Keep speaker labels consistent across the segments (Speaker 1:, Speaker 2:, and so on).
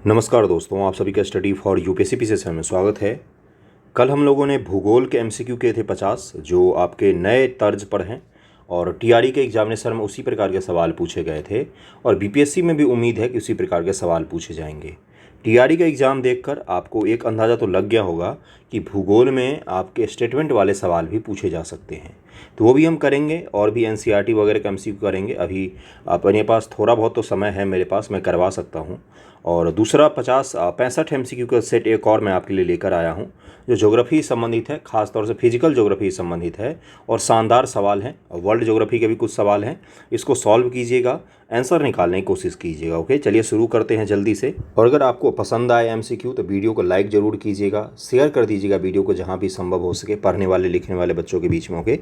Speaker 1: नमस्कार दोस्तों, आप सभी का स्टडी फॉर यूपीएससी सेशन में स्वागत है। कल हम लोगों ने भूगोल के एमसीक्यू किए थे 50 जो आपके नए तर्ज पर हैं और टीआरई के एग्जामिनेशन में उसी प्रकार के सवाल पूछे गए थे और बीपीएससी में भी उम्मीद है कि उसी प्रकार के सवाल पूछे जाएंगे। टीआरई का एग्ज़ाम देखकर आपको एक अंदाज़ा तो लग गया होगा कि भूगोल में आपके स्टेटमेंट वाले सवाल भी पूछे जा सकते हैं, तो वो भी हम करेंगे और भी एनसीईआरटी वगैरह का एमसीक्यू करेंगे। अभी अपने पास थोड़ा बहुत तो समय है, मेरे पास, मैं करवा सकता हूँ। और दूसरा 65 एमसीक्यू का सेट एक और मैं आपके लिए लेकर आया हूँ जो ज्योग्राफी संबंधित है, खासतौर से फिजिकल ज्योग्राफी संबंधित है और शानदार सवाल हैं। वर्ल्ड ज्योग्राफी के भी कुछ सवाल हैं, इसको सॉल्व कीजिएगा, आंसर निकालने की कोशिश कीजिएगा। ओके, चलिए शुरू करते हैं जल्दी से। और अगर आपको पसंद आए एमसीक्यू तो वीडियो को लाइक ज़रूर कीजिएगा, शेयर कर दीजिएगा वीडियो को जहाँ भी संभव हो सके पढ़ने वाले लिखने वाले बच्चों के बीच में। ओके,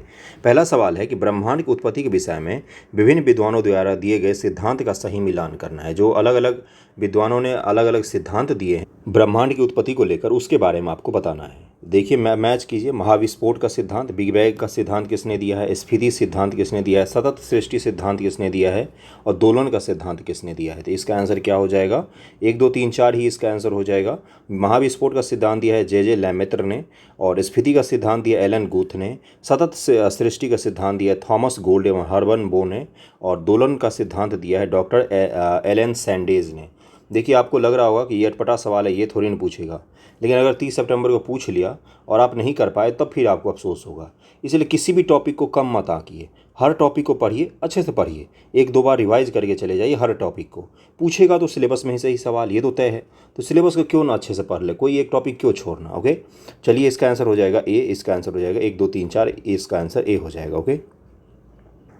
Speaker 1: पहला सवाल है कि ब्रह्मांड की उत्पत्ति के विषय में विभिन्न विद्वानों द्वारा दिए गए सिद्धांत का सही मिलान करना है। जो अलग अलग विद्वानों ने अलग अलग सिद्धांत दिए हैं ब्रह्मांड की उत्पत्ति को लेकर, उसके बारे में आपको बताना है। देखिए, मैच कीजिए। महाविस्फोट का सिद्धांत, बिग बैंग का सिद्धांत किसने दिया है, स्फीति सिद्धांत किसने दिया है, सतत सृष्टि सिद्धांत किसने दिया है और दोलन का सिद्धांत किसने दिया है। तो इसका आंसर क्या हो जाएगा? 1 2 3 4 ही इसका आंसर हो जाएगा। महाविस्फोट का सिद्धांत दिया है जे लेमेत्र ने और स्फीति का सिद्धांत दिया एलन गुथ ने, सतत सृष्टि का सिद्धांत दिया थॉमस गोल्ड एवं हर्बन बो ने और दोलन का सिद्धांत दिया है डॉक्टर एलन सैंडेज ने। देखिए, आपको लग रहा होगा कि ये अटपटा सवाल है, ये थोड़ी ना पूछेगा, लेकिन अगर 30 सितंबर को पूछ लिया और आप नहीं कर पाए तब फिर आपको अफसोस होगा। इसलिए किसी भी टॉपिक को कम मत आंकिए, हर टॉपिक को पढ़िए, अच्छे से पढ़िए, 1 2 बार रिवाइज करके चले जाइए हर टॉपिक को। पूछेगा तो सिलेबस में ही सही सवाल, ये तो तय है, तो सिलेबस को क्यों ना अच्छे से पढ़ ले, कोई एक टॉपिक क्यों छोड़ना। ओके, चलिए, इसका आंसर हो जाएगा ए, इसका आंसर हो जाएगा 1 2 3 4, इसका आंसर ए हो जाएगा। ओके,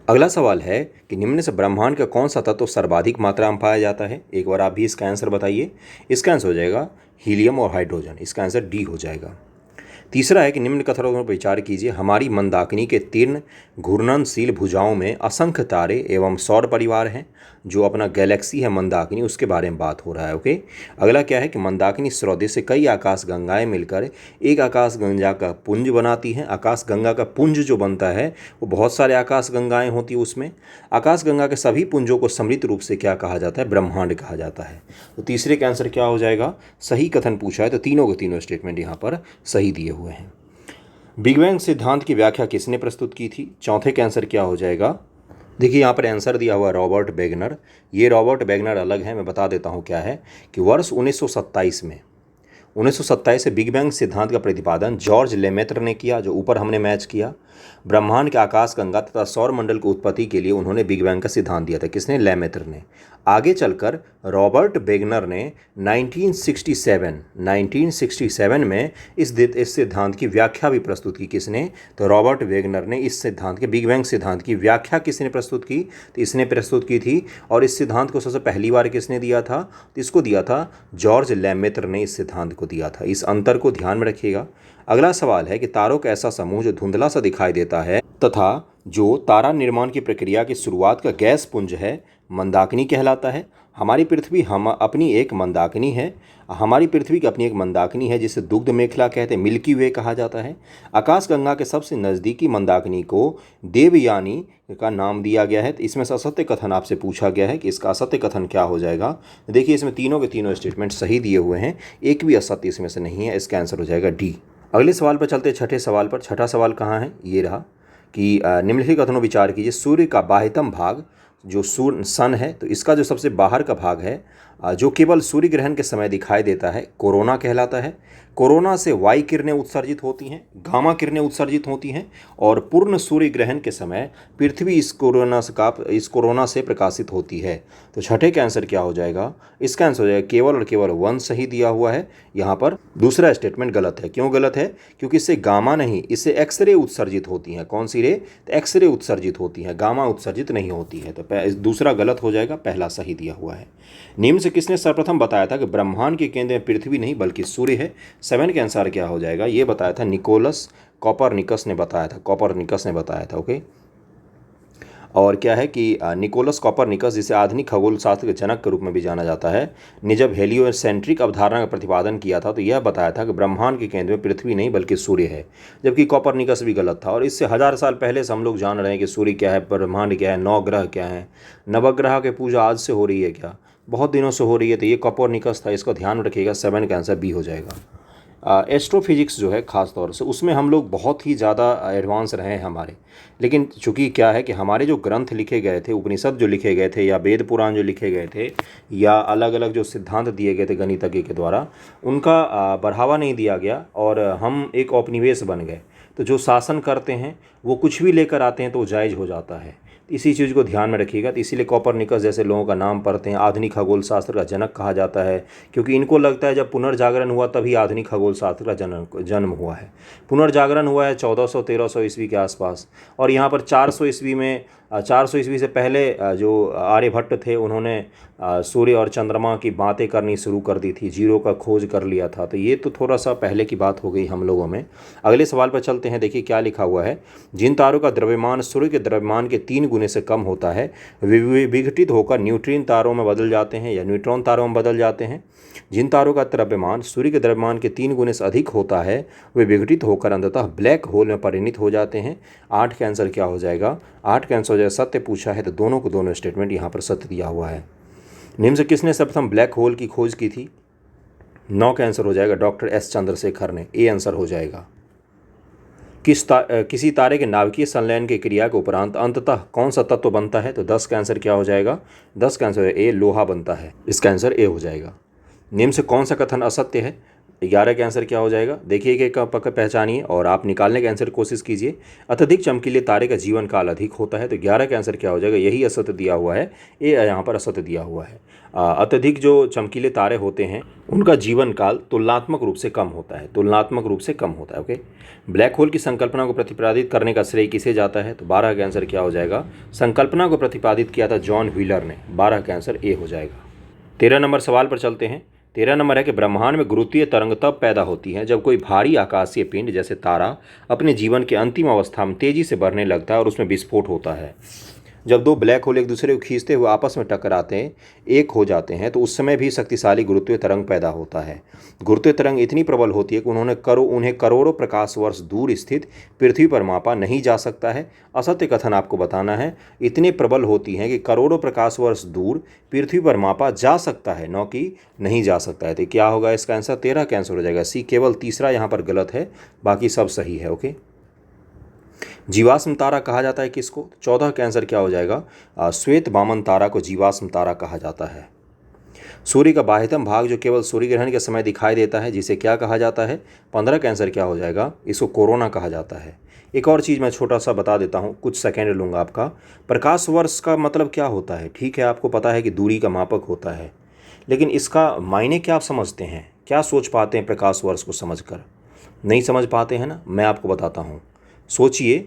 Speaker 1: अगला सवाल है कि निम्न से ब्रह्मांड का कौन सा तत्व सर्वाधिक मात्रा में पाया जाता है। एक बार आप भी इसका आंसर बताइए। इसका आंसर हो जाएगा हीलियम और हाइड्रोजन, इसका आंसर डी हो जाएगा। तीसरा है कि निम्न कथनों पर विचार कीजिए। हमारी मंदाकिनी के तीर्ण घूर्णनशील भुजाओं में असंख्य तारे एवं सौर परिवार हैं। जो अपना गैलेक्सी है मंदाकिनी, उसके बारे में बात हो रहा है। ओके, अगला क्या है कि मंदाकिनी स्रोत से कई आकाश गंगाएं मिलकर एक आकाश गंगा का पुंज बनाती हैं। आकाश गंगा का पुंज जो बनता है वो बहुत सारे आकाश गंगाएं होती है उसमें। आकाश गंगा के सभी पुंजों को सम्मिलित रूप से क्या कहा जाता है? ब्रह्मांड कहा जाता है। तो तीसरे का आंसर क्या हो जाएगा? सही कथन पूछा है तो तीनों के तीनों स्टेटमेंट यहाँ पर सही दिए हुए हैं। बिग बैंग सिद्धांत की व्याख्या किसने प्रस्तुत की थी? चौथे का आंसर क्या हो जाएगा? देखिए, यहाँ पर आंसर दिया हुआ रॉबर्ट वेगनर। ये रॉबर्ट वेगनर अलग है, मैं बता देता हूँ क्या है कि वर्ष 1927 से बिग बैंग सिद्धांत का प्रतिपादन जॉर्ज लेमेत्र ने किया, जो ऊपर हमने मैच किया। ब्रह्मांड के आकाश गंगा तथा सौर मंडल की उत्पत्ति के लिए उन्होंने बिग बैंग का सिद्धांत दिया था। किसने? लेमेत्र ने। आगे चलकर रॉबर्ट वेगनर ने 1967 में इस सिद्धांत की व्याख्या भी प्रस्तुत की। किसने? तो रॉबर्ट वेगनर ने इस सिद्धांत के, बिग बैंग सिद्धांत की व्याख्या किसने प्रस्तुत की? तो इसने प्रस्तुत की थी। और इस सिद्धांत को सबसे पहली बार किसने दिया था? तो इसको दिया था जॉर्ज लेमेत्र ने, इस सिद्धांत को दिया था। इस अंतर को ध्यान में रखिएगा। अगला सवाल है कि तारों का ऐसा समूह जो धुंधला सा दिखाई देता है तथा जो तारा निर्माण की प्रक्रिया की शुरुआत का गैस पुंज है, मंदाकिनी कहलाता है। हमारी पृथ्वी हम अपनी एक मंदाकिनी है। हमारी पृथ्वी की अपनी एक मंदाकिनी है जिसे दुग्ध मेखला कहते हैं, मिल्की वे कहा जाता है। आकाश गंगा के सबसे नज़दीकी मंदाकिनी को देवयानी का नाम दिया गया है। तो इसमें से असत्य कथन आपसे पूछा गया है कि इसका असत्य कथन क्या हो जाएगा। देखिए, इसमें तीनों के तीनों स्टेटमेंट सही दिए हुए हैं, एक भी असत्य इसमें से नहीं है। इसका आंसर हो जाएगा डी। अगले सवाल पर चलते, छठे सवाल पर। छठा सवाल कहाँ है? ये रहा कि निम्नलिखित कथनों विचार कीजिए। सूर्य का बाह्यतम भाग जो सन है, तो इसका जो सबसे बाहर का भाग है जो केवल सूर्य ग्रहण के समय दिखाई देता है, कोरोना कहलाता है। कोरोना से वाई किरणें उत्सर्जित होती हैं, गामा किरणें उत्सर्जित होती हैं और पूर्ण सूर्य ग्रहण के समय पृथ्वी इस कोरोना से प्रकाशित होती है। तो छठे का आंसर क्या हो जाएगा? इसका आंसर हो जाएगा केवल और केवल 1 सही दिया हुआ है। यहाँ पर दूसरा स्टेटमेंट गलत है। क्यों गलत है? क्योंकि इससे गामा नहीं, इससे एक्सरे उत्सर्जित होती हैं। कौन सी रे? तो एक्सरे उत्सर्जित होती हैं, गामा उत्सर्जित नहीं होती है। तो दूसरा गलत हो जाएगा, पहला सही दिया हुआ है। निम्न से किसने सर्वप्रथम बताया था कि ब्रह्मांड के केंद्र में पृथ्वी नहीं बल्कि सूर्य है? 7 के आंसर क्या हो जाएगा? ये बताया था निकोलस कॉपरनिकस ने बताया था। कॉपरनिकस ने बताया था। ओके, और क्या है कि निकोलस कॉपरनिकस, जिसे आधुनिक खगोल शास्त्र के जनक के रूप में भी जाना जाता है, ने जब हेलियोसेंट्रिक अवधारणा का प्रतिपादन किया था तो यह बताया था कि ब्रह्मांड के केंद्र में पृथ्वी नहीं बल्कि सूर्य है। जबकि कॉपरनिकस भी गलत था। और इससे 1000 साल पहले से हम लोग जान रहे हैं कि सूर्य क्या है, ब्रह्मांड क्या है, 9 ग्रह क्या हैं। नवग्रह की पूजा आज से हो रही है क्या? बहुत दिनों से हो रही है, तो ये कोपर्निकस था, इसका ध्यान रखिएगा। 7 का आंसर बी हो जाएगा। एस्ट्रोफिजिक्स जो है ख़ास तौर से, उसमें हम लोग बहुत ही ज़्यादा एडवांस रहे हैं हमारे। लेकिन चूंकि क्या है कि हमारे जो ग्रंथ लिखे गए थे, उपनिषद जो लिखे गए थे, या वेद पुराण जो लिखे गए थे, या अलग अलग जो सिद्धांत दिए गए थे गणितज्ञ के द्वारा, उनका बढ़ावा नहीं दिया गया और हम एक औपनिवेश बन गए। तो जो शासन करते हैं वो कुछ भी लेकर आते हैं तो वो जायज़ हो जाता है। इसी चीज़ को ध्यान में रखिएगा। तो इसीलिए कोपर्निकस जैसे लोगों का नाम पढ़ते हैं, आधुनिक खगोल शास्त्र का जनक कहा जाता है, क्योंकि इनको लगता है जब पुनर्जागरण हुआ तभी आधुनिक खगोल शास्त्र का जन्म हुआ है। पुनर्जागरण हुआ है 1400-1300 ईस्वी के आसपास, और यहाँ पर 400 ईस्वी में 400 ईस्वी से पहले जो आर्यभट्ट थे उन्होंने सूर्य और चंद्रमा की बातें करनी शुरू कर दी थी, जीरो का खोज कर लिया था। तो ये तो थोड़ा सा पहले की बात हो गई हम लोगों में। अगले सवाल पर चलते हैं। देखिए क्या लिखा हुआ है। जिन तारों का द्रव्यमान सूर्य के द्रव्यमान के 3 गुने से कम होता है वे विघटित होकर न्यूट्रिन तारों में बदल जाते हैं या न्यूट्रॉन तारों में बदल जाते हैं। जिन तारों का द्रव्यमान सूर्य के द्रव्यमान के 3 गुने से अधिक होता है वे विघटित होकर अंततः ब्लैक होल में परिणत हो जाते हैं। 8 का आंसर क्या हो जाएगा? 8 का आंसर हो जाएगा, सत्य पूछा है तो दोनों को दोनों स्टेटमेंट यहाँ पर सत्य दिया हुआ है। निम्न से किसने सर्वप्रथम ब्लैक होल की खोज की थी? 9 का आंसर हो जाएगा डॉक्टर एस चंद्रशेखर ने। ए आंसर हो जाएगा। किसी तारे के नाभिकीय संलयन की क्रिया के उपरांत अंततः कौन सा तत्व बनता है? तो 10 का आंसर क्या हो जाएगा? 10 का आंसर ए, लोहा बनता है। इसका आंसर ए हो जाएगा। निम्न से कौन सा कथन असत्य है? 11 का आंसर क्या हो जाएगा? देखिए कि पकड़ पहचानिए और आप निकालने का आंसर कोशिश कीजिए। अत्यधिक चमकीले तारे का जीवन काल अधिक होता है, तो 11 का आंसर क्या हो जाएगा? यही असत्य दिया हुआ है, ये यहाँ पर असत्य दिया हुआ है। अत्यधिक जो चमकीले तारे होते हैं उनका जीवन काल तुलनात्मक रूप से कम होता है, तुलनात्मक रूप से कम होता है। ओके, ब्लैक होल की संकल्पना को प्रतिपादित करने का श्रेय किसे जाता है? तो 12 का आंसर क्या हो जाएगा? संकल्पना को प्रतिपादित किया था जॉन व्हीलर ने। 12 का आंसर ए हो जाएगा। 13 नंबर सवाल पर चलते हैं। 13 नंबर है कि ब्रह्मांड में गुरुत्वीय तरंग तब पैदा होती है जब कोई भारी आकाशीय पिंड जैसे तारा अपने जीवन के अंतिम अवस्था में तेजी से बढ़ने लगता है और उसमें विस्फोट होता है। जब दो ब्लैक होल एक दूसरे को खींचते हुए आपस में टकराते हैं, एक हो जाते हैं, तो उस समय भी शक्तिशाली गुरुत्वीय तरंग पैदा होता है। गुरुत्वीय तरंग इतनी प्रबल होती है कि उन्हें करोड़ों प्रकाश वर्ष दूर स्थित पृथ्वी पर मापा नहीं जा सकता है। असत्य कथन आपको बताना है। इतने प्रबल होती हैं कि करोड़ों प्रकाश वर्ष दूर पृथ्वी पर मापा जा सकता है, न कि नहीं जा सकता है। तो क्या होगा इसका आंसर? 13 का आंसर हो जाएगा सी। केवल तीसरा यहाँ पर गलत है, बाकी सब सही है। ओके, जीवाश्म तारा कहा जाता है किसको? 14 का आंसर क्या हो जाएगा? श्वेत वामन तारा को जीवाश्म तारा कहा जाता है। सूर्य का बाह्यतम भाग जो केवल सूर्य ग्रहण के समय दिखाई देता है, जिसे क्या कहा जाता है? 15 का आंसर क्या हो जाएगा? इसको कोरोना कहा जाता है। एक और चीज़ मैं छोटा सा बता देता हूँ, कुछ सेकेंड लूँगा आपका। प्रकाश वर्ष का मतलब क्या होता है? ठीक है, आपको पता है कि दूरी का मापक होता है, लेकिन इसका मायने क्या आप समझते हैं? क्या सोच पाते हैं प्रकाश वर्ष को समझकर? नहीं समझ पाते हैं ना? मैं आपको बताता हूँ। सोचिए,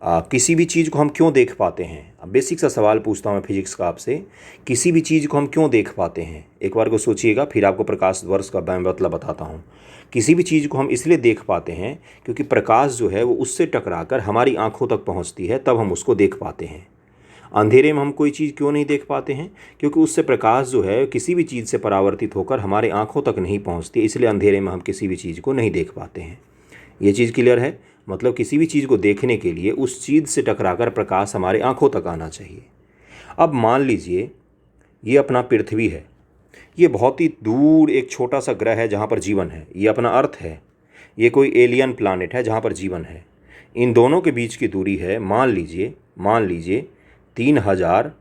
Speaker 1: किसी भी चीज़ को हम क्यों देख पाते हैं? अब बेसिक सा सवाल पूछता हूँ मैं फिजिक्स का आपसे, किसी भी चीज़ को हम क्यों देख पाते हैं? एक बार को सोचिएगा, फिर आपको प्रकाश वर्ष का मतलब बताता हूँ। किसी भी चीज़ को हम इसलिए देख पाते हैं क्योंकि प्रकाश जो है वो उससे टकराकर हमारी आँखों तक पहुँचती है, तब हम उसको देख पाते हैं। अंधेरे में हम कोई चीज़ क्यों नहीं देख पाते हैं? क्योंकि उससे प्रकाश जो है किसी भी चीज़ से परावर्तित होकर हमारे आँखों तक नहीं पहुँचती, इसलिए अंधेरे में हम किसी भी चीज़ को नहीं देख पाते हैं। ये चीज़ क्लियर है? मतलब किसी भी चीज़ को देखने के लिए उस चीज़ से टकराकर प्रकाश हमारे आँखों तक आना चाहिए। अब मान लीजिए ये अपना पृथ्वी है, ये बहुत ही दूर एक छोटा सा ग्रह है जहाँ पर जीवन है। ये अपना अर्थ है, ये कोई एलियन प्लानिट है जहाँ पर जीवन है। इन दोनों के बीच की दूरी है, मान लीजिए 3000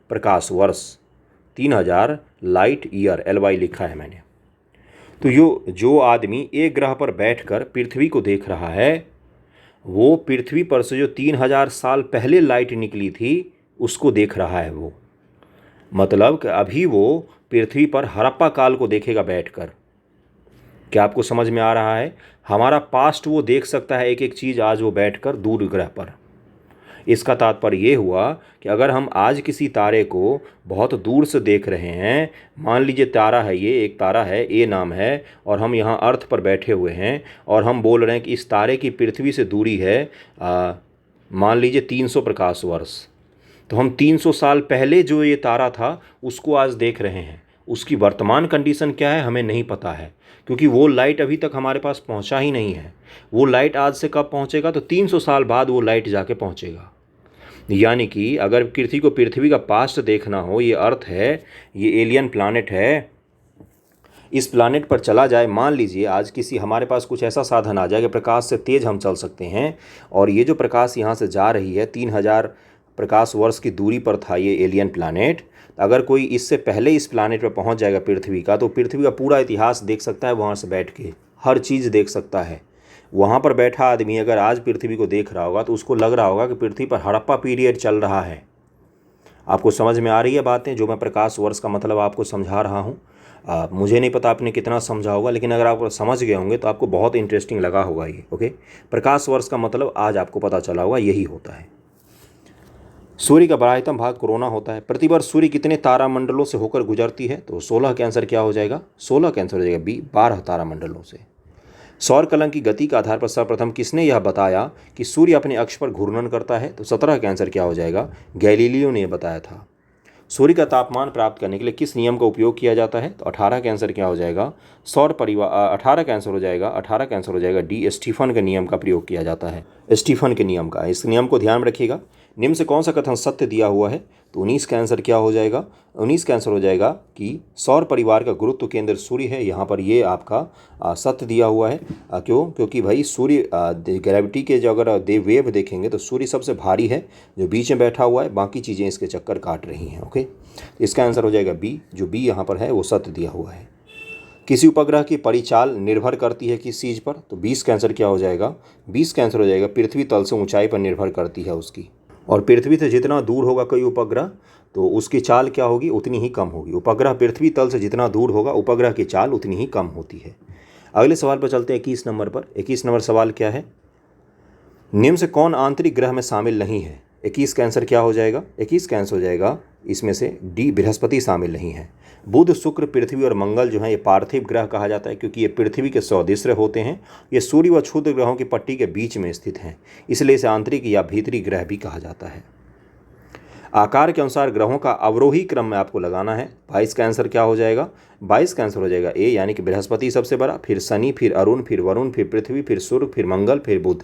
Speaker 1: प्रकाश वर्ष, 3000 लाइट ईयर, LY लिखा है मैंने। तो जो आदमी एक ग्रह पर बैठकर पृथ्वी को देख रहा है, वो पृथ्वी पर से जो 3000 साल पहले लाइट निकली थी उसको देख रहा है। वो मतलब कि अभी वो पृथ्वी पर हड़प्पा काल को देखेगा बैठकर। क्या आपको समझ में आ रहा है? हमारा पास्ट वो देख सकता है, एक एक चीज़ आज वो बैठकर दूर ग्रह पर। इसका तात्पर्य ये हुआ कि अगर हम आज किसी तारे को बहुत दूर से देख रहे हैं, मान लीजिए तारा है, ये एक तारा है, ए नाम है, और हम यहाँ अर्थ पर बैठे हुए हैं और हम बोल रहे हैं कि इस तारे की पृथ्वी से दूरी है मान लीजिए 300 प्रकाश वर्ष, तो हम 300 साल पहले जो ये तारा था उसको आज देख रहे हैं। उसकी वर्तमान कंडीशन क्या है हमें नहीं पता है, क्योंकि वो लाइट अभी तक हमारे पास पहुंचा ही नहीं है। वो लाइट आज से कब पहुंचेगा? तो 300 साल बाद वो लाइट जाके पहुंचेगा। यानी कि अगर पृथ्वी को पृथ्वी का पास्ट देखना हो, ये अर्थ है, ये एलियन प्लानेट है, इस प्लानेट पर चला जाए, मान लीजिए आज किसी हमारे पास कुछ ऐसा साधन आ जाए कि प्रकाश से तेज हम चल सकते हैं, और ये जो प्रकाश यहाँ से जा रही है 3000 प्रकाश वर्ष की दूरी पर था ये एलियन प्लानेट। अगर कोई इससे पहले इस प्लानेट पर पहुँच जाएगा पृथ्वी का, तो पृथ्वी का पूरा इतिहास देख सकता है वहाँ से बैठ के, हर चीज़ देख सकता है। वहाँ पर बैठा आदमी अगर आज पृथ्वी को देख रहा होगा तो उसको लग रहा होगा कि पृथ्वी पर हड़प्पा पीरियड चल रहा है। आपको समझ में आ रही है बातें, जो मैं प्रकाश वर्ष का मतलब आपको समझा रहा हूँ। मुझे नहीं पता आपने कितना समझा होगा, लेकिन अगर आप समझ गए होंगे तो आपको बहुत इंटरेस्टिंग लगा होगा ये। ओके, प्रकाश वर्ष का मतलब आज आपको पता चला होगा, यही होता है। सूर्य का बड़ा भाग कोरोना होता है। प्रतिवर्ष सूर्य कितने तारामंडलों से होकर गुजरती है? तो 16 का आंसर क्या हो जाएगा? 16 का आंसर हो जाएगा बी, 12 तारामंडलों से। सौर कलंक की गति के आधार पर सर्वप्रथम किसने यह बताया कि सूर्य अपने अक्ष पर घूर्णन करता है? तो 17 का आंसर क्या हो जाएगा? गैलीलियो ने बताया था। सूर्य का तापमान प्राप्त करने के लिए किस नियम का उपयोग किया जाता है? तो 18 का आंसर क्या हो जाएगा? सौर परिवार 18 का आंसर हो जाएगा, 18 का आंसर हो जाएगा डी, स्टीफन के नियम का प्रयोग किया जाता है। स्टीफन के नियम का, इस नियम को ध्यान में रखिएगा। निम्न से कौन सा कथन सत्य दिया हुआ है? तो 19 का आंसर क्या हो जाएगा? 19 का आंसर हो जाएगा कि सौर परिवार का गुरुत्व केंद्र सूर्य है। यहाँ पर ये आपका सत्य दिया हुआ है। क्यों? क्योंकि भाई सूर्य ग्रेविटी के जो अगर वेव देखेंगे तो सूर्य सबसे भारी है, जो बीच में बैठा हुआ है, बाकी चीज़ें इसके चक्कर काट रही हैं। ओके, इसका आंसर हो जाएगा बी, जो बी यहाँ पर है वो सत्य दिया हुआ है। किसी उपग्रह की परिचाल निर्भर करती है किस चीज़ पर? तो 20 का आंसर क्या हो जाएगा? 20 का आंसर हो जाएगा पृथ्वी तल से ऊंचाई पर निर्भर करती है उसकी। और पृथ्वी से जितना दूर होगा कोई उपग्रह, तो उसकी चाल क्या होगी? उतनी ही कम होगी। उपग्रह पृथ्वी तल से जितना दूर होगा, उपग्रह की चाल उतनी ही कम होती है। अगले सवाल पर चलते हैं 21 नंबर पर। 21 नंबर सवाल क्या है? निम्न से कौन आंतरिक ग्रह में शामिल नहीं है? 21 का आंसर क्या हो जाएगा? 21 का आंसर हो जाएगा इसमें से डी, बृहस्पति शामिल नहीं है। बुध, शुक्र, पृथ्वी और मंगल जो है ये पार्थिव ग्रह कहा जाता है, क्योंकि ये पृथ्वी के सदृश्य होते हैं। ये सूर्य व क्षुद्र ग्रहों की पट्टी के बीच में स्थित हैं, इसलिए इसे आंतरिक या भीतरी ग्रह भी कहा जाता है। आकार के अनुसार ग्रहों का अवरोही क्रम में आपको लगाना है। 22 का आंसर क्या हो जाएगा? 22 का आंसर हो जाएगा ए, यानी कि बृहस्पति सबसे बड़ा, फिर शनि, फिर अरुण, फिर वरुण, फिर पृथ्वी, फिर सूर्य, फिर मंगल, फिर बुध।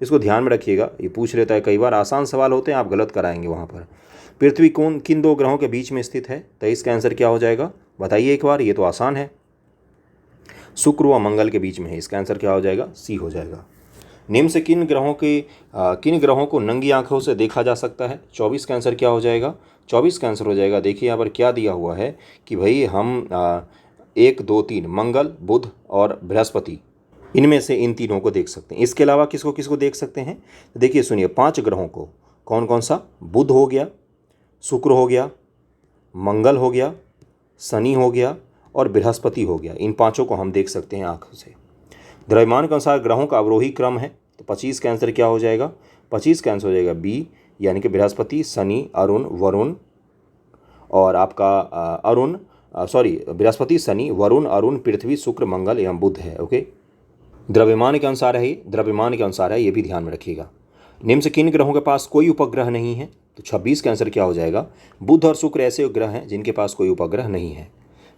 Speaker 1: इसको ध्यान में रखिएगा, ये पूछ लेता है कई बार, आसान सवाल होते हैं, आप गलत कराएंगे वहाँ पर। पृथ्वी किन दो ग्रहों के बीच में स्थित है? 23 का आंसर क्या हो जाएगा? बताइए एक बार, ये तो आसान है, शुक्र व मंगल के बीच में है। इसका आंसर क्या हो जाएगा? सी हो जाएगा। निम्न से किन ग्रहों को नंगी आंखों से देखा जा सकता है? 24 का आंसर क्या हो जाएगा? 24 का आंसर हो जाएगा, देखिए यहाँ पर क्या दिया हुआ है कि भाई हम 1 2 3 मंगल, बुध और बृहस्पति, इनमें से इन तीनों को देख सकते हैं। इसके अलावा किसको किसको देख सकते हैं? देखिए सुनिए, 5 ग्रहों को, कौन कौन सा? बुध हो गया, शुक्र हो गया, मंगल हो गया, शनि हो गया और बृहस्पति हो गया। इन 5 को हम देख सकते हैं आंखों से। द्रव्यमान के अनुसार ग्रहों का अवरोही क्रम है, तो 25 का आंसर क्या हो जाएगा? 25 का आंसर हो जाएगा बी, यानी कि बृहस्पति, शनि, अरुण, वरुण और आपका बृहस्पति, शनि, वरुण, अरुण, पृथ्वी, शुक्र, मंगल एवं बुध है। ओके, द्रव्यमान के अनुसार है, द्रव्यमान के अनुसार है, ये भी ध्यान में रखिएगा। निम्न से किन ग्रहों के पास कोई उपग्रह नहीं है? तो 26 का आंसर क्या हो जाएगा? बुध और शुक्र ऐसे ग्रह हैं जिनके पास कोई उपग्रह नहीं है।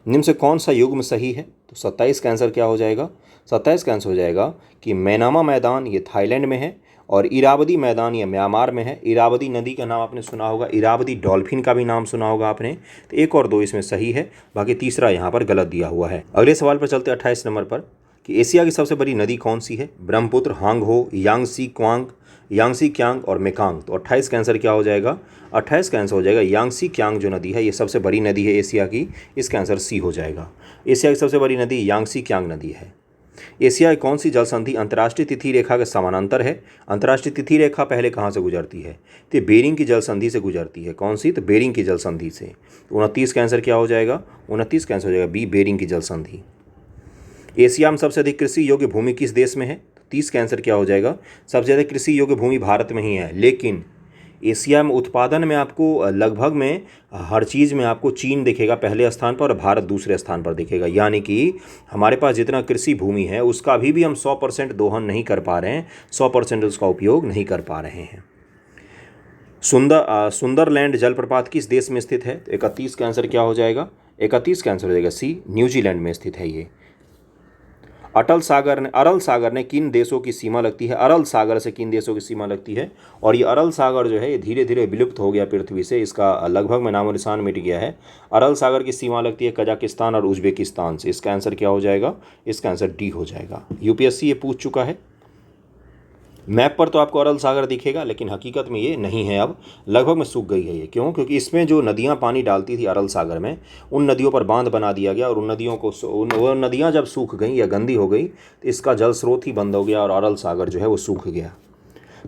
Speaker 1: निम्न से कौन सा युग्म सही है? तो 27 का आंसर क्या हो जाएगा? 27 का आंसर हो जाएगा कि मैनामा मैदान ये थाईलैंड में है और इरावदी मैदान ये म्यांमार में है। इरावदी नदी का नाम आपने सुना होगा, इरावदी डॉल्फिन का भी नाम सुना होगा आपने। तो 1 और 2 इसमें सही है, बाकी तीसरा यहाँ पर गलत दिया हुआ है। अगले सवाल पर चलते हैं 28 नंबर पर कि एशिया की सबसे बड़ी नदी कौन सी है? ब्रह्मपुत्र, हांगहो, यांगसी क्यांग और मेकांग। तो 28 का आंसर क्या हो जाएगा? 28 का आंसर हो जाएगा यांगसी क्यांग जो नदी है, ये सबसे बड़ी नदी है एशिया की। इसका आंसर सी हो जाएगा। एशिया की सबसे बड़ी नदी यांगसी क्यांग नदी है। एशिया की कौन सी जल संधि अंतर्राष्ट्रीय तिथि रेखा के समानांतर है? अंतर्राष्ट्रीय तिथि रेखा पहले कहाँ से गुजरती है? तो बेरिंग की जल संधि से गुजरती है। कौन सी? तो बेरिंग की जल संधि से। 29 का आंसर क्या हो जाएगा? 29 का आंसर हो जाएगा बी, बेरिंग की जल संधि। एशिया में सबसे अधिक कृषि योग्य भूमि किस देश में है? 30 का आंसर क्या हो जाएगा? सबसे ज़्यादा कृषि योग्य भूमि भारत में ही है, लेकिन एशिया में उत्पादन में आपको लगभग में हर चीज़ में आपको चीन दिखेगा पहले स्थान पर और भारत दूसरे स्थान पर दिखेगा। यानी कि हमारे पास जितना कृषि भूमि है उसका अभी भी हम 100% दोहन नहीं कर पा रहे हैं, 100% उसका उपयोग नहीं कर पा रहे हैं। सुंदरलैंड जलप्रपात किस देश में स्थित है? तो 31 का आंसर क्या हो जाएगा? 31 का आंसर हो जाएगा सी, न्यूजीलैंड में स्थित है ये। अरल सागर ने किन देशों की सीमा लगती है? अरल सागर से किन देशों की सीमा लगती है? और ये अरल सागर जो है ये धीरे धीरे विलुप्त हो गया पृथ्वी से, इसका लगभग में नामो निशान मिट गया है। अरल सागर की सीमा लगती है कजाकिस्तान और उज्बेकिस्तान से। इसका आंसर क्या हो जाएगा? इसका आंसर डी हो जाएगा। यूपीएससी ये पूछ चुका है। मैप पर तो आपको अरल सागर दिखेगा, लेकिन हकीकत में ये नहीं है, अब लगभग में सूख गई है ये। क्यों? क्योंकि इसमें जो नदियां पानी डालती थी अरल सागर में, उन नदियों पर बांध बना दिया गया, और उन नदियों को वो नदियां जब सूख गई या गंदी हो गई तो इसका जल स्रोत ही बंद हो गया और अरल सागर जो है वो सूख गया।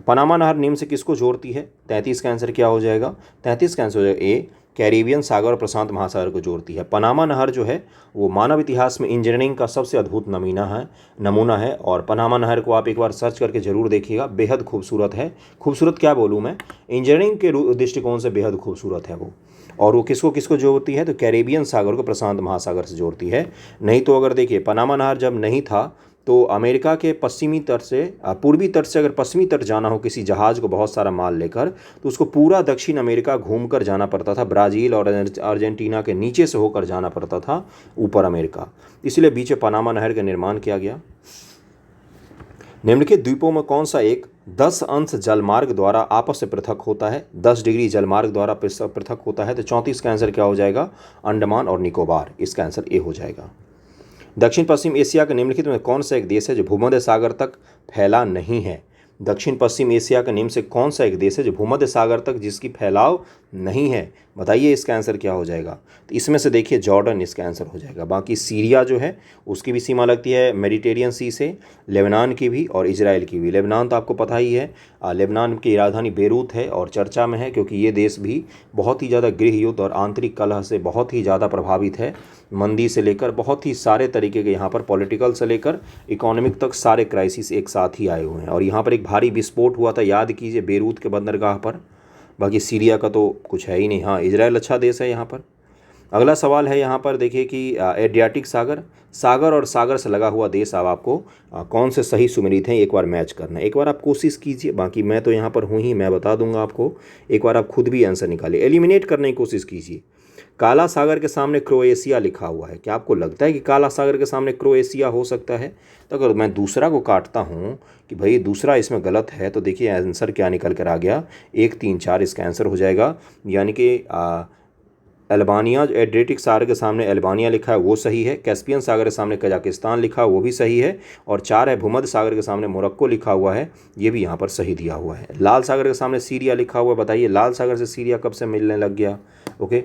Speaker 1: पनामा नहर निम्न से किसको जोड़ती है? 33 का आंसर क्या हो जाएगा? 33 का आंसर हो जाएगा ए, कैरिबियन सागर और प्रशांत महासागर को जोड़ती है। पनामा नहर जो है वो मानव इतिहास में इंजीनियरिंग का सबसे अद्भुत नमूना है। और पनामा नहर को आप एक बार सर्च करके जरूर देखिएगा, बेहद खूबसूरत है। खूबसूरत क्या बोलूँ मैं, इंजीनियरिंग के दृष्टिकोण से बेहद खूबसूरत है वो। और वो किसको किसको जोड़ती है? तो कैरिबियन सागर को प्रशांत महासागर से जोड़ती है। नहीं तो अगर देखिए पनामा नहर जब नहीं था तो अमेरिका के पश्चिमी तट से पूर्वी तट से अगर पश्चिमी तट जाना हो किसी जहाज़ को बहुत सारा माल लेकर, तो उसको पूरा दक्षिण अमेरिका घूमकर जाना पड़ता था। ब्राज़ील और अर्जेंटीना के नीचे से होकर जाना पड़ता था ऊपर अमेरिका। इसलिए बीच में पनामा नहर का निर्माण किया गया। निम्नलिखित द्वीपों में कौन सा एक 10 अंश जलमार्ग द्वारा आपस से पृथक होता है? 10 डिग्री जलमार्ग द्वारा पृथक होता है। तो 34 का आंसर क्या हो जाएगा? अंडमान और निकोबार। इसका आंसर ए हो जाएगा। दक्षिण पश्चिम एशिया के निम्नलिखित में कौन सा एक देश है जो भूमध्य सागर तक फैला नहीं है? दक्षिण पश्चिम एशिया के निम्न से कौन सा एक देश है जो भूमध्य सागर तक जिसकी फैलाव नहीं है? बताइए इसका आंसर क्या हो जाएगा? तो इसमें से देखिए जॉर्डन इसका आंसर हो जाएगा। बाकी सीरिया जो है उसकी भी सीमा लगती है मेडिटेरियन सी से, लेबनान की भी और इजराइल की भी। लेबनान तो आपको पता ही है, लेबनान की राजधानी बेरूत है और चर्चा में है, क्योंकि ये देश भी बहुत ही ज़्यादा गृह युद्ध और आंतरिक कलह से बहुत ही ज़्यादा प्रभावित है। मंदी से लेकर बहुत ही सारे तरीके के यहाँ पर पॉलिटिकल से लेकर इकोनॉमिक तक सारे क्राइसिस एक साथ ही आए हुए हैं। और यहाँ पर एक भारी विस्फोट हुआ था, याद कीजिए, बेरूत के बंदरगाह पर। बाकी सीरिया का तो कुछ है ही नहीं। हाँ, इजराइल अच्छा देश है यहाँ पर। अगला सवाल है यहाँ पर देखिए कि एड्रियाटिक सागर और सागर से लगा हुआ देश अब आपको कौन से सही सुमेलित हैं एक बार मैच करना है। एक बार आप कोशिश कीजिए, बाकी मैं तो यहाँ पर हूँ ही, मैं बता दूंगा आपको। एक बार आप खुद भी आंसर निकालिए, एलिमिनेट करने की कोशिश कीजिए। काला सागर के सामने क्रोएशिया लिखा हुआ है। क्या आपको लगता है कि काला सागर के सामने क्रोएशिया हो सकता है? तो अगर मैं दूसरा को काटता हूँ कि भाई दूसरा इसमें गलत है, तो देखिए आंसर क्या निकल कर आ गया, 1 3 4 इसका आंसर हो जाएगा। यानी कि अल्बानिया, एड्रियाटिक सागर के सामने अल्बानिया लिखा है वो सही है। कैस्पियन सागर के सामने कजाकिस्तान लिखा है वो भी सही है। और 4 है भूमध्य सागर के सामने मोरक्को लिखा हुआ है, ये भी यहाँ पर सही दिया हुआ है। लाल सागर के सामने सीरिया लिखा हुआ है। बताइए लाल सागर से सीरिया कब से मिलने लग गया? ओके,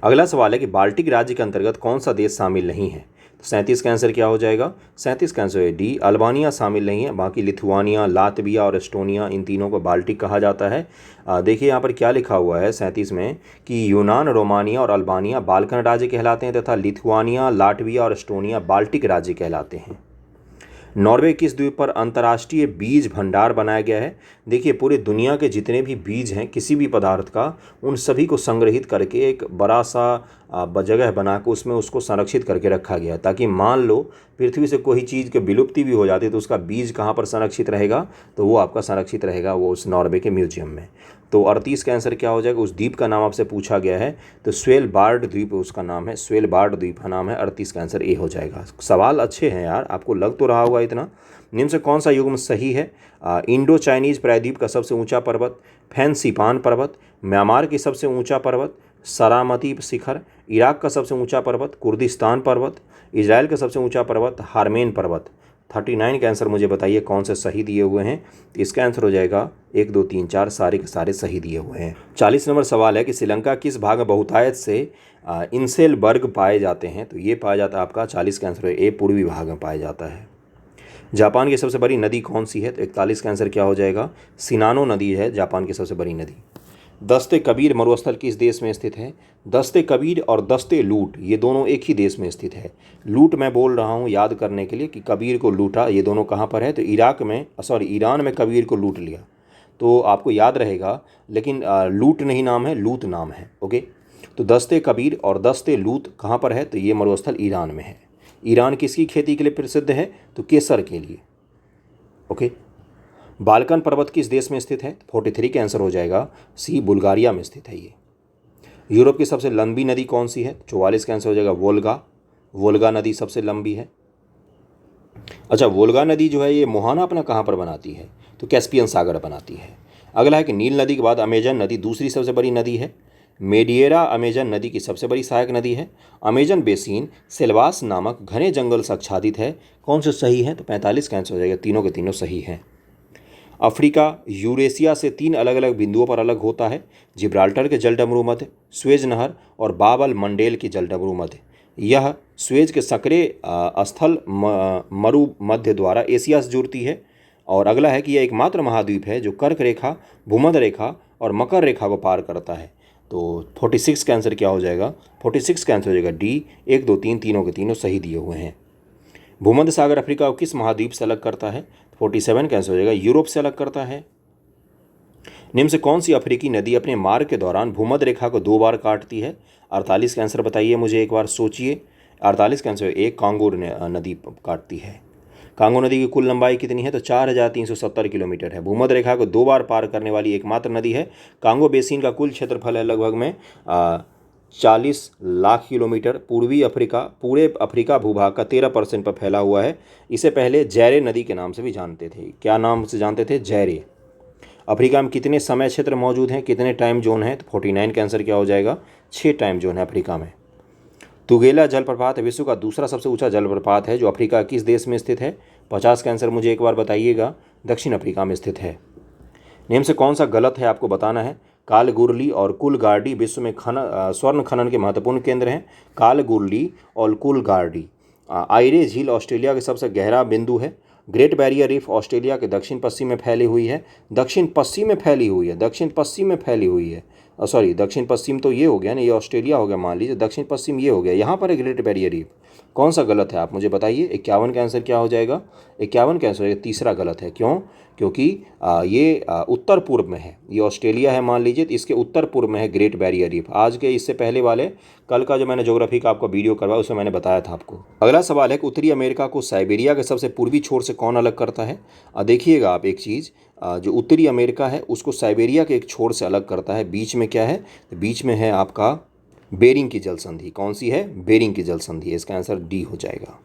Speaker 1: अगला सवाल है कि बाल्टिक राज्य के अंतर्गत कौन सा देश शामिल नहीं है? तो 37 का आंसर क्या हो जाएगा? 37 का आंसर है डी, अल्बानिया शामिल नहीं है। बाकी लिथुआनिया, लातविया और एस्टोनिया, इन तीनों को बाल्टिक कहा जाता है। देखिए यहाँ पर क्या लिखा हुआ है 37 में कि यूनान, रोमानिया और अल्बानिया बाल्कन राज्य कहलाते हैं तथा लिथुआनिया, लाटविया और एस्टोनिया बाल्टिक राज्य कहलाते हैं। नॉर्वे किस द्वीप पर अंतर्राष्ट्रीय बीज भंडार बनाया गया है? देखिए पूरी दुनिया के जितने भी बीज हैं किसी भी पदार्थ का, उन सभी को संग्रहित करके एक बड़ा सा जगह बना के उसमें उसको संरक्षित करके रखा गया है, ताकि मान लो पृथ्वी से कोई चीज़ की विलुप्ति भी हो जाती है तो उसका बीज कहाँ पर संरक्षित रहेगा? तो वो आपका संरक्षित रहेगा वो उस नॉर्वे के म्यूजियम में। तो 38 का आंसर क्या हो जाएगा? उस द्वीप का नाम आपसे पूछा गया है, तो स्वेलबार्ड द्वीप उसका नाम है, स्वेलबार्ड द्वीप का नाम है। 38 का आंसर ए हो जाएगा। सवाल अच्छे हैं यार, आपको लग तो रहा होगा इतना। निम्न से कौन सा युग्म सही है? इंडो चाइनीज प्रायद्वीप का सबसे ऊंचा पर्वत, फैनसिपान पर्वत, म्यांमार की सबसे ऊंचा पर्वत, सरामती शिखर, इराक का सबसे ऊंचा पर्वत, कुर्दिस्तान पर्वत, इजराइल का सबसे ऊंचा पर्वत, हार्मेन पर्वत। 39 का आंसर मुझे बताइए कौन से सही दिए हुए हैं? तो इसका आंसर हो जाएगा 1 2 3 4, सारे के सारे सही दिए हुए हैं। 40 नंबर सवाल है कि श्रीलंका किस भाग में बहुतायत से इंसेलबर्ग पाए जाते हैं? तो ये पाया जाता है आपका 40 का आंसर है ए, पूर्वी भाग में पाया जाता है। जापान की सबसे बड़ी नदी कौन सी है? तो 41 का आंसर क्या हो जाएगा? सिनानो नदी है जापान की सबसे बड़ी नदी। दस्ते कबीर मरुस्थल किस देश में स्थित है? दस्ते कबीर और दस्ते लूट ये दोनों एक ही देश में स्थित है। लूट मैं बोल रहा हूँ याद करने के लिए कि कबीर को लूटा, ये दोनों कहाँ पर है? तो ईरान में कबीर को लूट लिया, तो आपको याद रहेगा। लेकिन लूट नहीं नाम है, लूत नाम है। ओके, तो दस्ते कबीर और दस्ते लूत कहाँ पर है? तो ये मरुस्थल ईरान में है। ईरान किसकी खेती के लिए प्रसिद्ध है? तो केसर के लिए। ओके, बाल्कन पर्वत किस देश में स्थित है? 43 का आंसर हो जाएगा सी, बुल्गारिया में स्थित है ये। यूरोप की सबसे लंबी नदी कौन सी है? 44 का आंसर हो जाएगा वोल्गा। वोल्गा नदी सबसे लंबी है। अच्छा, वोल्गा नदी जो है ये मुहाना अपना कहाँ पर बनाती है? तो कैस्पियन सागर बनाती है। अगला है कि नील नदी के बाद अमेजन नदी दूसरी सबसे बड़ी नदी है। मेडिएरा अमेजन नदी की सबसे बड़ी सहायक नदी है। अमेजन बेसिन सेल्वास नामक घने जंगल से आच्छादित है। कौन से सही है? तो 45 कैंसिल हो जाएगा, तीनों के तीनों सही हैं। अफ्रीका यूरेशिया से 3 अलग अलग बिंदुओं पर अलग होता है। जिब्राल्टर के जलडमरू मध्य, स्वेज नहर और बाब अल मंडेल की जलडमरू मध्य। यह स्वेज के सक्रिय स्थल मरु मध्य द्वारा एशिया से जुड़ती है। और अगला है कि यह एकमात्र महाद्वीप है जो कर्क रेखा, भूमध्य रेखा और मकर रेखा को पार करता है। तो 46 का आंसर क्या हो जाएगा? 46 का आंसर हो जाएगा डी। 1 2 3 तीनों के तीनों सही दिए हुए हैं। भूमध्य सागर अफ्रीका को किस महाद्वीप से अलग करता है? 47 कैंसिल हो जाएगा, यूरोप से अलग करता है। निम्न से कौन सी अफ्रीकी नदी अपने मार्ग के दौरान भूमध्य रेखा को 2 बार काटती है? 48 का आंसर बताइए मुझे, एक बार सोचिए। 48 का आंसर एक कांगो नदी काटती है। कांगो नदी की कुल लंबाई कितनी है? तो 4370 किलोमीटर है। भूमध्य रेखा को 2 बार पार करने वाली एकमात्र नदी है। कांगो बेसिन का कुल क्षेत्रफल है लगभग में 40 लाख किलोमीटर। पूरे अफ्रीका भूभाग का 13% पर फैला हुआ है। इसे पहले जैरे नदी के नाम से भी जानते थे। क्या नाम से जानते थे? जैरे। अफ्रीका में कितने समय क्षेत्र मौजूद हैं, कितने टाइम जोन हैं? तो 49 का आंसर क्या हो जाएगा? 6 टाइम जोन है अफ्रीका में। तुगेला जलप्रपात विश्व का दूसरा सबसे ऊंचा जलप्रपात है जो अफ्रीका किस देश में स्थित है? 50 का आंसर मुझे एक बार बताइएगा। दक्षिण अफ्रीका में स्थित है। निम्न से कौन सा गलत है आपको बताना है। कालगुरली और कुलगार्डी विश्व में स्वर्ण खनन के महत्वपूर्ण केंद्र हैं। कालगुरली और कुलगार्डी। आइरे झील ऑस्ट्रेलिया के सबसे गहरा बिंदु है। ग्रेट बैरियर रीफ ऑस्ट्रेलिया के दक्षिण पश्चिम में फैली हुई है। दक्षिण पश्चिम में फैली हुई है। सॉरी, दक्षिण पश्चिम तो ये हो गया ना, ये ऑस्ट्रेलिया हो गया, मान लीजिए दक्षिण पश्चिम ये हो गया, यहाँ पर है ग्रेट बैरियर रीफ। कौन सा गलत है आप मुझे बताइए। 51 का आंसर क्या हो जाएगा? 51 का आंसर तीसरा गलत है। क्यों? क्योंकि ये उत्तर पूर्व में है। ये ऑस्ट्रेलिया है मान लीजिए, तो इसके उत्तर पूर्व में है ग्रेट बैरियर रीफ। आज के इससे पहले वाले कल का जो मैंने ज्योग्राफी का आपको वीडियो करवाया उसमें मैंने बताया था आपको। अगला सवाल है कि उत्तरी अमेरिका को साइबेरिया के सबसे पूर्वी छोर से कौन अलग करता है? देखिएगा आप एक चीज़, जो उत्तरी अमेरिका है उसको साइबेरिया के एक छोर से अलग करता है। बीच में क्या है? तो बीच में है आपका बेरिंग की जल संधि। कौन सी है? बेरिंग की जल संधि। इसका आंसर डी हो जाएगा।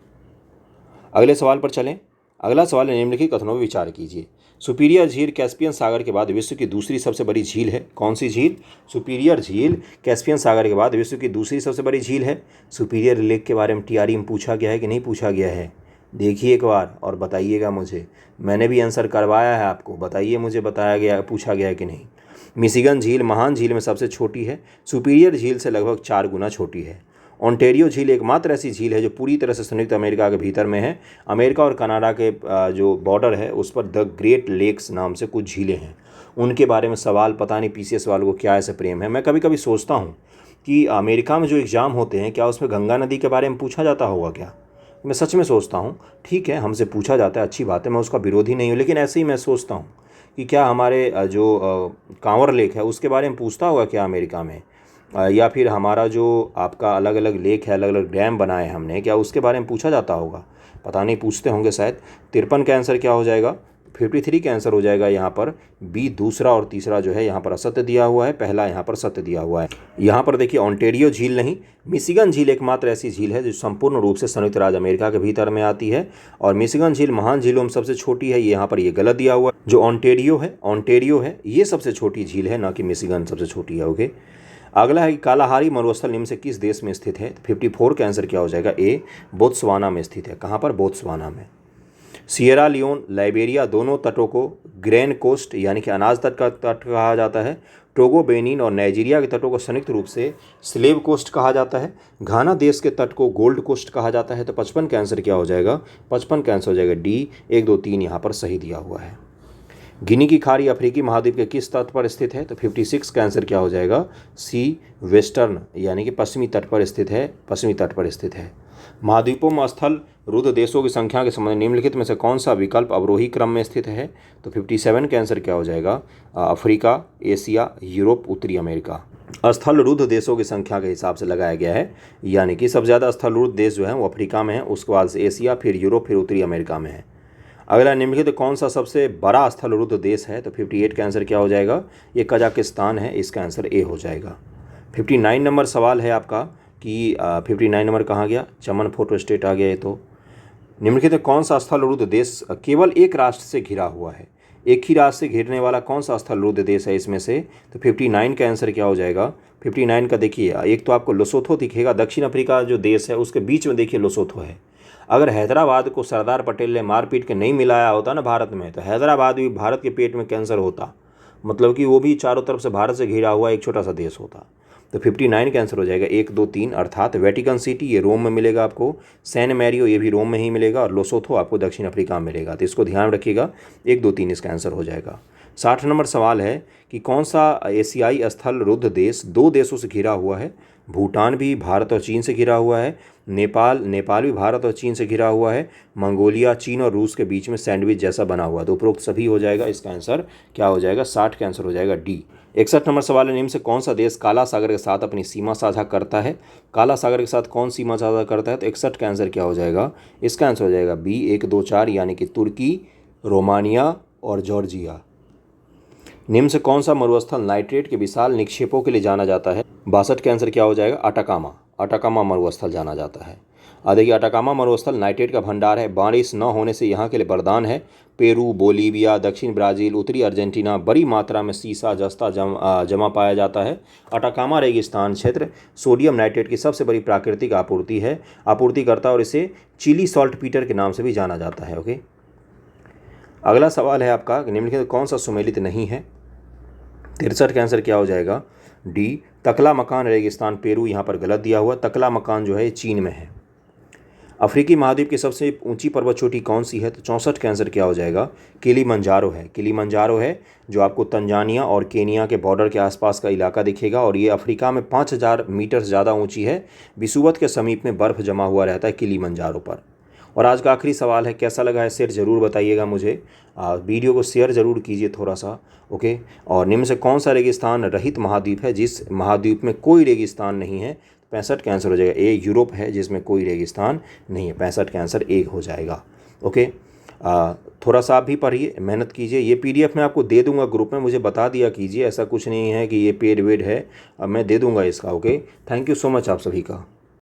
Speaker 1: अगले सवाल पर चलें। अगला सवाल है, निम्नलिखित कथनों पर विचार कीजिए। सुपीरियर झील कैस्पियन सागर के बाद विश्व की दूसरी सबसे बड़ी झील है। कौन सी झील? सुपीरियर झील कैस्पियन सागर के बाद विश्व की दूसरी सबसे बड़ी झील है। सुपीरियर लेक के बारे में टीआरई में पूछा गया है कि नहीं पूछा गया है? देखिए एक बार और बताइएगा मुझे। मैंने भी आंसर करवाया है आपको, बताइए मुझे पूछा गया है कि नहीं। मिशिगन झील महान झील में सबसे छोटी है। सुपीरियर झील से लगभग 4 गुना छोटी है। ओंटेरियो झील एकमात्र ऐसी झील है जो पूरी तरह से संयुक्त अमेरिका के भीतर में है। अमेरिका और कनाडा के जो बॉर्डर है उस पर द ग्रेट लेक्स नाम से कुछ झीलें हैं। उनके बारे में सवाल पता नहीं पीसीएस वालों को क्या ऐसे प्रेम है। मैं कभी कभी सोचता हूँ कि अमेरिका में जो एग्ज़ाम होते हैं क्या उसमें गंगा नदी के बारे में पूछा जाता होगा क्या? मैं सच में सोचता हूँ। ठीक है, हमसे पूछा जाता है, अच्छी बात है, मैं उसका विरोधी नहीं हूँ, लेकिन ऐसे ही मैं सोचता हूँ कि क्या हमारे जो कांवर लेक है उसके बारे में पूछता होगा क्या अमेरिका में? या फिर हमारा जो आपका अलग अलग लेक है, अलग अलग डैम बनाए हमने, क्या उसके बारे में पूछा जाता होगा? पता नहीं, पूछते होंगे शायद। 53 का आंसर क्या हो जाएगा? 53 का आंसर हो जाएगा यहाँ पर बी। दूसरा और तीसरा जो है यहाँ पर असत्य दिया हुआ है, पहला यहाँ पर सत्य दिया हुआ है। यहाँ पर देखिए ओंटेरियो झील नहीं, मिशिगन झील एकमात्र ऐसी झील है जो संपूर्ण रूप से संयुक्त राज्य अमेरिका के भीतर में आती है। और मिशिगन झील महान झीलों में सबसे छोटी है, यहाँ पर ये गलत दिया हुआ है। जो ओंटेरियो है ये सबसे छोटी झील है, ना कि मिशिगन सबसे छोटी है। ओके, अगला है कि कालाहारी मरुस्थल निम्न से किस देश में स्थित है? 54 का आंसर क्या हो जाएगा? ए, बोत्सवाना में स्थित है। कहाँ पर? बोत्सवाना में। सिएरा लियोन, लाइबेरिया दोनों तटों को ग्रेन कोस्ट यानी कि अनाज तट का तट कहा जाता है। टोगो, बेनिन और नाइजीरिया के तटों को संयुक्त रूप से स्लेव कोस्ट कहा जाता है। घाना देश के तट को गोल्ड कोस्ट कहा जाता है। तो 55 का आंसर क्या हो जाएगा? 55 का आंसर हो जाएगा डी। 1 2 3 यहाँ पर सही दिया हुआ है। गिनी की खाड़ी अफ्रीकी महाद्वीप के किस तट पर स्थित है? तो 56 का आंसर क्या हो जाएगा? सी, वेस्टर्न यानी कि पश्चिमी तट पर स्थित है। महाद्वीपों में स्थल रुद्ध देशों की संख्या के संबंध निम्नलिखित में से कौन सा विकल्प अवरोही क्रम में स्थित है? तो 57 का आंसर क्या हो जाएगा? अफ्रीका, एशिया, यूरोप, उत्तरी अमेरिका। स्थल रुद्ध देशों की संख्या के हिसाब से लगाया गया है, यानी कि सबसे ज़्यादा स्थल रुद्ध देश जो है वो अफ्रीका में है, उसके बाद से एशिया, फिर यूरोप, फिर उत्तरी अमेरिका में है। अगला निम्नलिखित कौन सा सबसे बड़ा स्थल रुद्ध देश है? तो 58 का आंसर क्या हो जाएगा? ये कजाकिस्तान है, इसका आंसर ए हो जाएगा। 59 नंबर सवाल है आपका कि 59 नंबर कहाँ गया? चमन फोटो स्टेट आ गया। ये तो निम्नलिखित में कौन सा स्थलरुद्ध देश केवल एक राष्ट्र से घिरा हुआ है? एक ही राष्ट्र से घिरने वाला कौन सा स्थलरुद्ध देश है इसमें से? तो 59 का आंसर क्या हो जाएगा? 59 का देखिए, एक तो आपको लोसोथो दिखेगा, दक्षिण अफ्रीका जो देश है उसके बीच में देखिए लोसोथो है। अगर हैदराबाद को सरदार पटेल ने मार पीट के नहीं मिलाया होता ना भारत में, तो हैदराबाद भी भारत के पेट में कैंसर होता, मतलब कि वो भी चारों तरफ से भारत से घिरा हुआ एक छोटा सा देश होता। तो 59 का आंसर हो जाएगा 1, 2, 3, अर्थात वेटिकन सिटी ये रोम में मिलेगा आपको, सैन मैरियो ये भी रोम में ही मिलेगा, और लोसोथो आपको दक्षिण अफ्रीका में मिलेगा। तो इसको ध्यान रखिएगा, 1, 2, 3 इसका आंसर हो जाएगा। 60 नंबर सवाल है कि कौन सा एशियाई स्थल रुद्ध देश 2 देशों से घिरा हुआ है? भूटान भी भारत और चीन से घिरा हुआ है, नेपाल भी भारत और चीन से घिरा हुआ है, मंगोलिया चीन और रूस के बीच में सैंडविच जैसा बना हुआ। तो उपरोक्त सभी हो जाएगा, इसका आंसर क्या हो जाएगा? 60 का आंसर हो जाएगा डी। 61 नंबर सवाल है, निम्न से कौन सा देश काला सागर के साथ अपनी सीमा साझा करता है? काला सागर के साथ कौन सीमा साझा करता है? तो 61 का आंसर क्या हो जाएगा? इसका आंसर हो जाएगा बी, 1, 2, 4, यानी कि तुर्की, रोमानिया और जॉर्जिया। निम्न से कौन सा मरुस्थल नाइट्रेट के विशाल निक्षेपों के लिए जाना जाता है? 62 का आंसर क्या हो जाएगा? अटाकामा मरुस्थल जाना जाता है। देखिए, अटाकामा मरुस्थल नाइट्रेट का भंडार है। बारिश न होने से यहाँ के लिए वरदान है। पेरू, बोलीविया, दक्षिण ब्राज़ील, उत्तरी अर्जेंटीना बड़ी मात्रा में सीसा जस्ता जमा पाया जाता है। अटाकामा रेगिस्तान क्षेत्र सोडियम नाइट्रेट की सबसे बड़ी प्राकृतिक आपूर्तिकर्ता, और इसे चिली सॉल्ट पीटर के नाम से भी जाना जाता है। ओके, अगला सवाल है आपका, निम्नलिखित कौन सा सुमेलित नहीं है? 63 का आंसर क्या हो जाएगा? डी, तकला मकान रेगिस्तान पेरू, यहाँ पर गलत दिया हुआ। तकला मकान जो है चीन में है। अफ्रीकी महाद्वीप की सबसे ऊंची पर्वत चोटी कौन सी है? तो 64 का आंसर क्या हो जाएगा? किलिमंजारो है। किलिमंजारो है, जो आपको तंजानिया और केनिया के बॉर्डर के आसपास का इलाका दिखेगा, और ये अफ्रीका में 5000 मीटर से ज़्यादा ऊंची है। विषुवत के समीप में बर्फ़ जमा हुआ रहता है किलिमंजारो पर। और आज का आखिरी सवाल है, कैसा लगा है शेयर ज़रूर बताइएगा मुझे। वीडियो को शेयर ज़रूर कीजिए थोड़ा सा। ओके, और निम्न से कौन सा रेगिस्तान रहित महाद्वीप है जिस महाद्वीप में कोई रेगिस्तान नहीं है? 65 का आंसर हो जाएगा ए, यूरोप है जिसमें कोई रेगिस्तान नहीं है। 65 का आंसर ए हो जाएगा। ओके, थोड़ा सा आप भी पढ़िए, मेहनत कीजिए। ये PDF मैं आपको दे दूंगा ग्रुप में, मुझे बता दिया कीजिए, ऐसा कुछ नहीं है कि ये पेड वेड है, मैं दे दूंगा इसका। Okay, thank you so much आप सभी का।